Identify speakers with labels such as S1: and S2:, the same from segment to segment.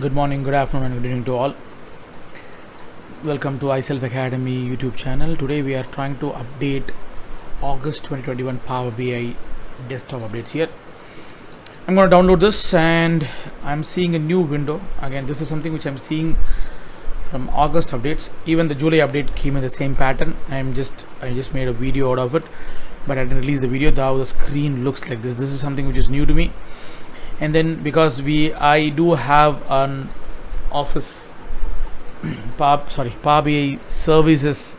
S1: Good morning, good afternoon, and good evening to all. Welcome to iSelf Academy YouTube channel. Today we are trying to update August 2021 Power BI desktop updates here. I'm going to download this and I'm seeing a new window. Again, this is something which I'm seeing from August updates. Even the July update came in the same pattern. I just made a video out of it, but I didn't release the video. Now the screen looks like this. This is something which is new to me. And then because I do have an Office Power BI services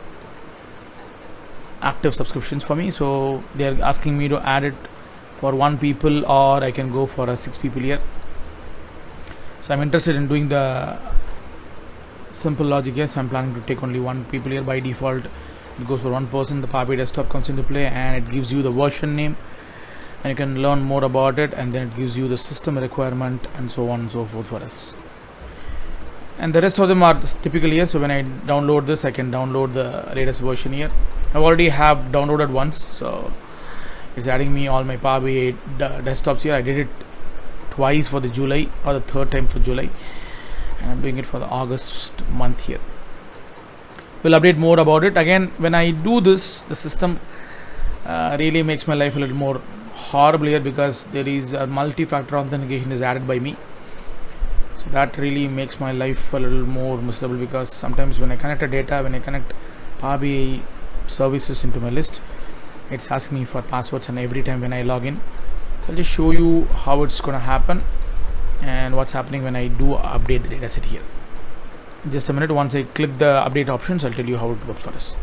S1: active subscriptions for me, so they are asking me to add it for 1 people, or I can go for a 6 people here. So I'm interested in doing the simple logic here. So I'm planning to take only 1 people here. By default it goes for 1 person. The Power BI desktop comes into play and it gives you the version name, and you can learn more about it, and then it gives you the system requirement and so on and so forth for us. And the rest of them are typically here. So when I download this, I can download the latest version here. I already have downloaded once, so it's adding me all my Power BI desktops here. I did it twice for the July, or the third time for July, and I'm doing it for the August month here. We'll update more about it. Again, when I do this, the system really makes my life a little more horrible here, because there is a multi-factor authentication is added by me. So that really makes my life a little more miserable, because sometimes when I connect when I connect Power BI services into my list, it's asking me for passwords, and every time when I log in. So I'll just show you how it's going to happen and what's happening when I do update the dataset here. Just a minute. Once I click the update options, I'll tell you how it works for us.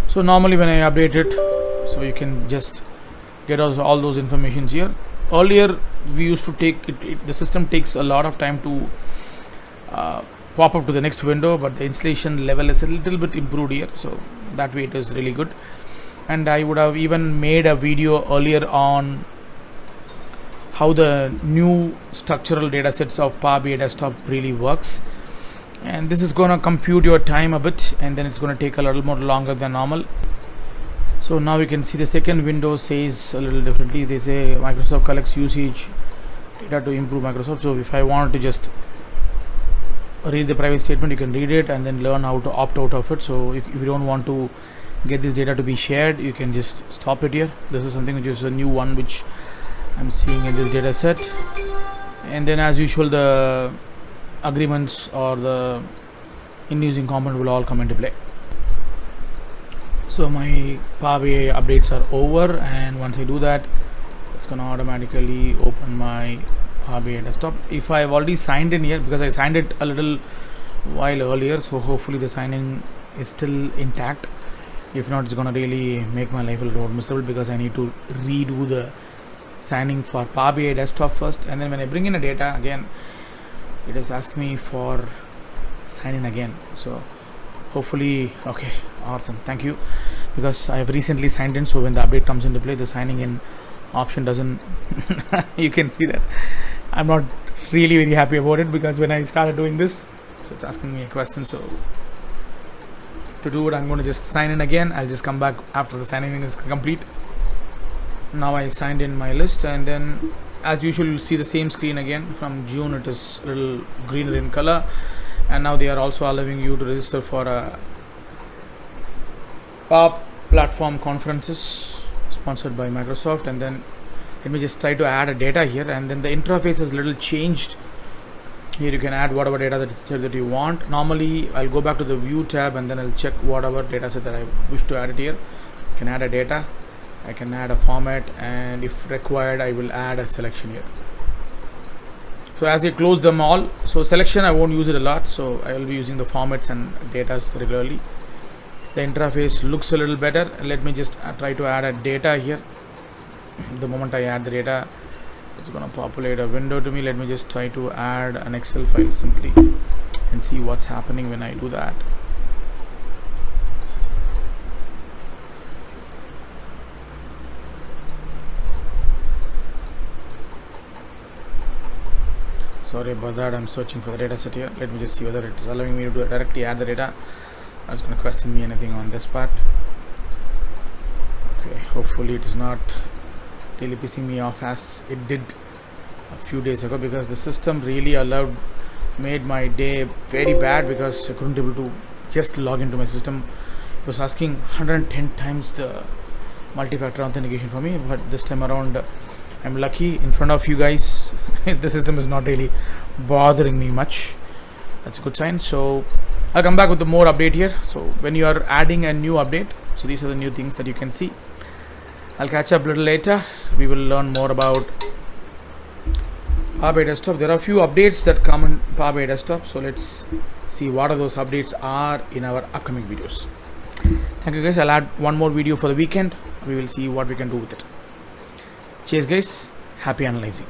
S1: So normally when I update it, so you can just get all those informations here. Earlier we used to take it, the system takes a lot of time to pop up to the next window, but the installation level is a little bit improved here, so that way it is really good. And I would have even made a video earlier on how the new structural data sets of Power BI desktop really works, and this is going to compute your time a bit, and then it's going to take a little more longer than normal. So now you can see the second window says a little differently. They say Microsoft collects usage data to improve Microsoft. So if I want to just read the private statement, you can read it and then learn how to opt out of it. So if you don't want to get this data to be shared, you can just stop it here. This is something which is a new one which I'm seeing in this data set. And then as usual, the agreements or the in-using component will all come into play. So my Power BI updates are over, and once I do that, it's going to automatically open my Power BI desktop. If I've already signed in here, because I signed it a little while earlier, so hopefully the signing is still intact. If not, it's going to really make my life a little more miserable, because I need to redo the signing for Power BI desktop first, and then when I bring in a data again, it is asking me for sign in again. So hopefully, okay, awesome, thank you, because I have recently signed in, so when the update comes into play, the signing in option doesn't you can see that I'm not really very happy about it, because when I started doing this, so it's asking me a question. So to do it, I'm going to just sign in again. I'll just come back after the signing in is complete. Now I signed in my list, and then as usual you'll see the same screen again. From June it is a little greener in color, and now they are also allowing you to register for a Power Platform conferences sponsored by Microsoft. And then let me just try to add a data here, and then the interface is a little changed. Here you can add whatever data that you want. Normally I'll go back to the view tab, and then I'll check whatever data set that I wish to add it here. You can add a data, I can add a format, and if required I will add a selection here. So as I close them all, so selection I won't use it a lot, so I will be using the formats and data regularly. The interface looks a little better. Let me just try to add a data here. The moment I add the data, it's going to populate a window to me. Let me just try to add an Excel file simply and see what's happening when I do that. Sorry about that, I'm searching for the data set here. Let me just see whether it is allowing me to directly add the data. It's going to question me anything on this part. Okay, hopefully it is not really pissing me off as it did a few days ago, because the system really made my day very bad, because I couldn't be able to just log into my system. It was asking 110 times the multi-factor authentication for me, but this time around I'm lucky in front of you guys. The system is not really bothering me much. That's a good sign. So I'll come back with the more update here. So when you are adding a new update, so these are the new things that you can see. I'll catch up a little later. We will learn more about Power BI Desktop. There are a few updates that come in Power BI Desktop, so let's see what are those updates are in our upcoming videos. Thank you guys. I'll add one more video for the weekend. We will see what we can do with it. Cheers guys. Happy analyzing.